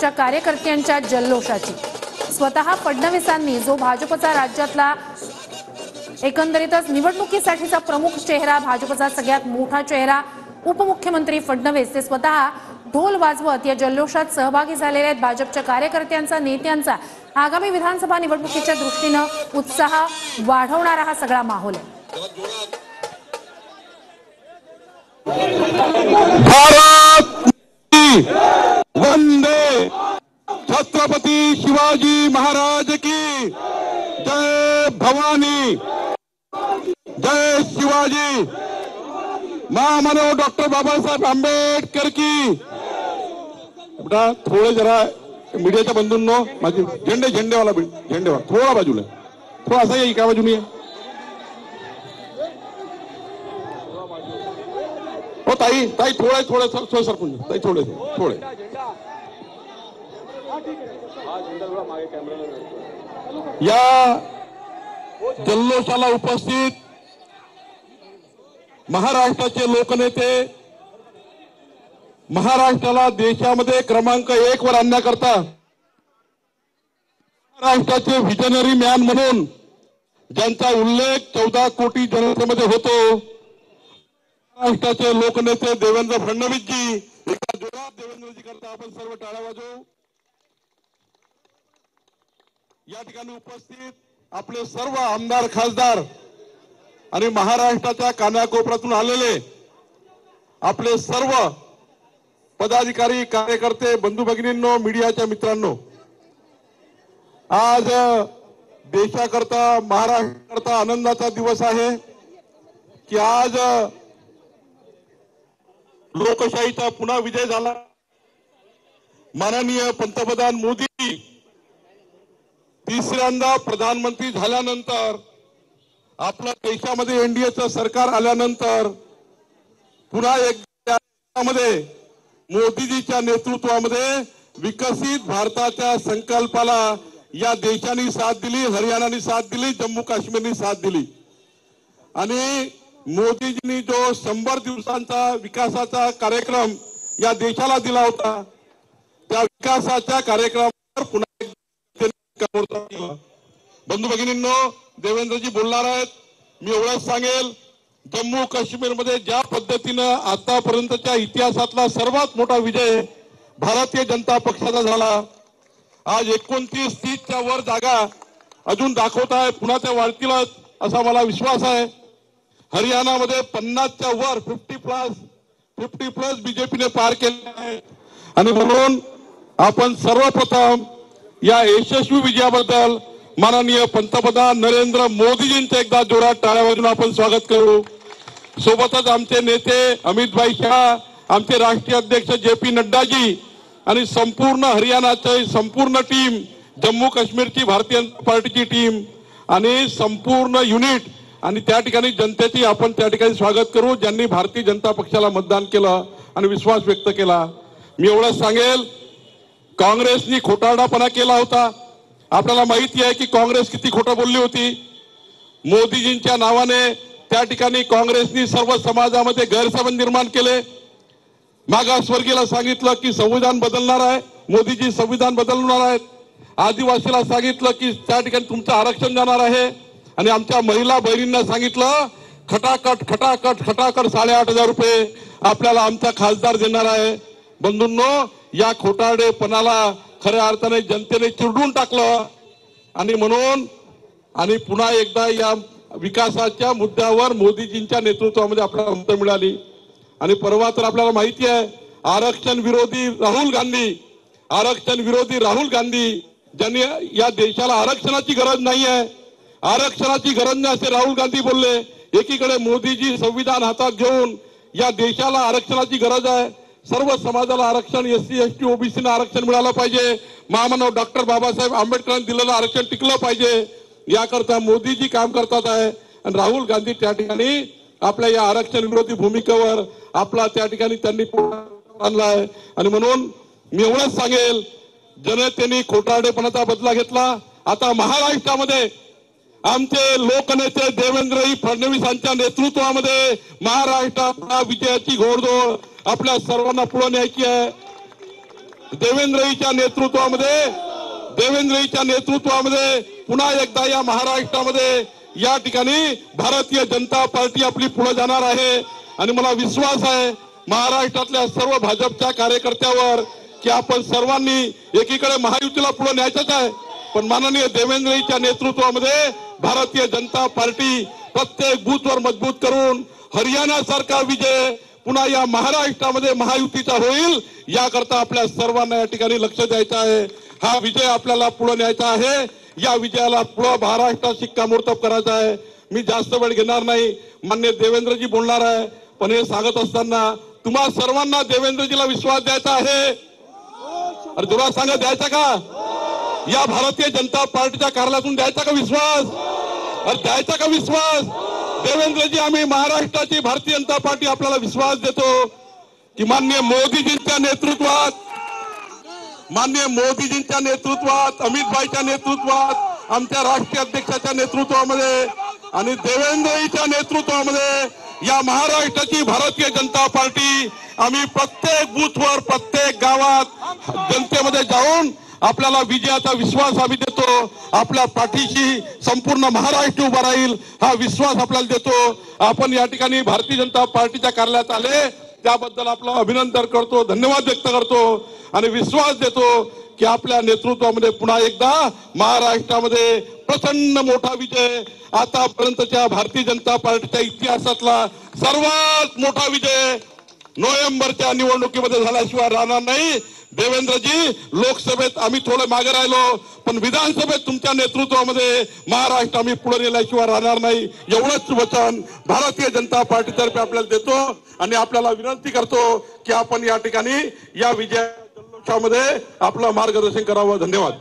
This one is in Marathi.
च्या कार्यकर्त्यांच्या जल्लोषाची स्वतः फडणवीसांनी जो भाजपचा राज्यातला एकंदरीतच निवडणुकीसाठीचा प्रमुख चेहरा, भाजपचा सगळ्यात मोठा चेहरा उपमुख्यमंत्री फडणवीस ते स्वतः ढोल वाजवत या जल्लोषात सहभागी झालेले आहेत। भाजपच्या कार्यकर्त्यांचा, नेत्यांचा आगामी विधानसभा निवडणुकीच्या दृष्टीने उत्साह वाढवणारा हा सगळा माहोल आहे। वंदे छत्रपति शिवाजी महाराज की जय। भवानी जय शिवाजी। महामानव डॉक्टर बाबासाहेब आंबेडकर की। बेटा थोड़े जरा मीडियाच्या बंधूंनो माझे झेंडेवाला थोड़ा बाजूला, थोड़ा असा येईल का बाजूनी हो ताई थोड़े सरपंच ताई थोड़े या जल्लोषाला उपस्थित महाराष्ट्राचे लोकनेते, महाराष्ट्राला देशामध्ये क्रमांक 1 वर आणण्याकरता महाराष्ट्राचे व्हिजनरी मॅन म्हणून ज्यांचा उल्लेख 14 कोटी जनतेमध्ये होतो, महाराष्ट्राचे लोकनेते देवेंद्र फडणवीस जी। एका जोरात देवेंद्रजी करता आपण सर्व टाळ्या वाजवू। या ठिकाणी उपस्थित आपले सर्व आमदार, खासदार आणि महाराष्ट्राच्या कानाकोपऱ्यातून आलेले आपले सर्व पदाधिकारी, कार्यकर्ते, बंधू भगिनींनो, मीडियाच्या मित्रांनो, आज देशाकरता, महाराष्ट्राकरता आनंदाचा दिवस आहे की आज लोकशाहीचा पुन्हा विजय झाला। माननीय पंतप्रधान मोदी तिसऱ्यांदा प्रधानमंत्री झाल्यानंतर, आपल्या देशामध्ये एनडीएचं सरकार आल्यानंतर पुन्हा एकदा मोदीजीच्या नेतृत्वामध्ये विकसित भारताच्या संकल्पाला या देशाने साथ दिली, हरियाणाने साथ दिली, जम्मू काश्मीरने साथ दिली। आणि मोदीजींनी जो 100 दिवसांचा विकासाचा कार्यक्रम या देशाला दिला होता, त्या विकासाच्या कार्यक्रमावर पुन्हा बंधू भगिनींनो, देवेंद्रजी बोलणार आहेत। मी एवढंच सांगेल, जम्मू काश्मीरमध्ये ज्या पद्धतीने आतापर्यंतच्या इतिहासातला सर्वात मोठा विजय भारतीय जनता पक्षाचा झाला। आज 29-30च्या वर जागा अजून दाखवत आहे, पुन्हा त्या वाढतीलच असा मला विश्वास आहे। हरियाणामध्ये 50च्या वर 50 प्लस बीजेपीने पार केले आहे। आणि म्हणून आपण सर्वप्रथम या यशस्वी विजयाबद्दल माननीय पंतप्रधान नरेंद्र मोदीजींचे एकदा जोरात टाळ्या वाजवून आपण स्वागत करू। सोबतच आमचे नेते अमित भाई शाह, आमचे राष्ट्रीय अध्यक्ष JP नड्डाजी आणि संपूर्ण हरियाणाची संपूर्ण टीम, जम्मू काश्मीरची भारतीय जनता पार्टीची टीम आणि संपूर्ण युनिट आणि त्या ठिकाणी जनतेची आपण त्या ठिकाणी स्वागत करू, ज्यांनी भारतीय जनता पक्षाला मतदान केलं आणि विश्वास व्यक्त केला। मी एवढंच सांगेल, काँग्रेसनी खोटारडापणा केला होता। आपल्याला माहिती आहे की काँग्रेस किती खोटं बोलली होती। मोदीजींच्या नावाने त्या ठिकाणी काँग्रेसनी सर्व समाजामध्ये गैरसमज निर्माण केले। मागासवर्गीयाला सांगितलं की संविधान बदलणार आहे, मोदीजी संविधान बदलणार आहेत। आदिवासीला सांगितलं की त्या ठिकाणी तुमचं आरक्षण जाणार आहे आणि आमच्या महिला बहिणींना सांगितलं खटाखट 8,500 रुपये आपल्याला आमचा खासदार देणार आहे। बंधूंनो, या खोटारडेपणाला खऱ्या अर्थाने जनतेने चिरडून टाकलं आणि म्हणून आणि पुन्हा एकदा या विकासाच्या मुद्द्यावर मोदीजींच्या नेतृत्वामध्ये आपल्याला मतं मिळाली। आणि परवा तर आपल्याला माहिती आहे, आरक्षण विरोधी राहुल गांधी ज्यांनी या देशाला आरक्षणाची गरज नाही आहे, आरक्षणाची गरज नाही असे राहुल गांधी बोलले। एकीकडे मोदीजी संविधान हातात घेऊन या देशाला आरक्षणाची गरज आहे, सर्व समाजाला आरक्षण, SC ST OBC ना आरक्षण मिळालं पाहिजे, महामानव डॉक्टर बाबासाहेब आंबेडकरांनी दिलेलं आरक्षण टिकलं पाहिजे, याकरता मोदीजी काम करतात आहे। आणि राहुल गांधी त्या ठिकाणी आपल्या या आरक्षण विरोधी भूमिकेवर आपला त्या ठिकाणी त्यांनी आणलाय। आणि म्हणून मी एवढंच सांगेल, जनतेने खोटारडेपणाचा बदला घेतला। आता महाराष्ट्रामध्ये आमचे लोकनेते देवेंद्र फडणवीसांच्या नेतृत्वामध्ये महाराष्ट्रात विजयाची घोडदौड आपल्या सर्वांना पुढे न्यायची आहे। देवेंद्रजीच्या नेतृत्वामध्ये पुन्हा एकदा या महाराष्ट्रामध्ये या ठिकाणी भारतीय जनता पार्टी आपली पुढे जाणार आहे आणि मला विश्वास आहे महाराष्ट्रातल्या सर्व भाजपच्या कार्यकर्त्यावर की आपण सर्वांनी एकीकडे महायुतीला पुढे न्यायचंच आहे, पण माननीय देवेंद्रजीच्या नेतृत्वामध्ये भारतीय जनता पार्टी प्रत्येक बूथवर मजबूत करून हरियाणा सारखा विजय पुन्हा या महाराष्ट्रामध्ये महायुतीचा होईल याकरता आपल्या सर्वांना या ठिकाणी लक्ष द्यायचं आहे। हा विजय आपल्याला पुढे न्यायचा आहे, या विजयाला पुढे महाराष्ट्रात शिक्कामोर्तब करायचा आहे। मी जास्त वेळ घेणार नाही, मान्य देवेंद्रजी बोलणार आहे, पण हे सांगत असताना तुम्हा सर्वांना देवेंद्रजीला विश्वास द्यायचा आहे। अरे तुला सांगा द्यायचा का? या भारतीय जनता पार्टीच्या कार्यालयातून द्यायचा का विश्वास? अरे द्यायचा का विश्वास? देवेंद्रजी, आम्ही महाराष्ट्राची भारतीय जनता पार्टी आपल्याला विश्वास देतो की माननीय मोदीजींच्या नेतृत्वात अमित भाईच्या नेतृत्वात आमच्या राष्ट्रीय अध्यक्षाच्या नेतृत्वामध्ये आणि देवेंद्रजीच्या नेतृत्वामध्ये या महाराष्ट्राची भारतीय जनता पार्टी आम्ही प्रत्येक बूथवर प्रत्येक गावात जनतेमध्ये जाऊन आपल्याला विजयाचा विश्वास आम्ही देतो। आपल्या पाठीशी संपूर्ण महाराष्ट्र उभा राहील हा विश्वास आपल्याला देतो। आपण या ठिकाणी भारतीय जनता पार्टीच्या कार्यालयात आले त्याबद्दल आपलं अभिनंदन करतो, धन्यवाद व्यक्त करतो आणि विश्वास देतो की आपल्या नेतृत्वामध्ये पुन्हा एकदा महाराष्ट्रामध्ये प्रचंड मोठा विजय, आतापर्यंतच्या भारतीय जनता पार्टीच्या इतिहासातला सर्वात मोठा विजय नोव्हेंबरच्या निवडणुकीमध्ये झाल्याशिवाय राहणार नाही। देवेंद्रजी, लोकसभेत आम्ही थोडे मागे राहिलो, पण विधानसभेत तुमच्या नेतृत्वामध्ये महाराष्ट्र आम्ही पुढे नेल्याशिवाय राहणार नाही, एवढंच वचन भारतीय जनता पार्टीतर्फे आपल्याला देतो आणि आपल्याला विनंती करतो की आपण या ठिकाणी या विजय जल्लोषामध्ये आपलं मार्गदर्शन करावं। धन्यवाद।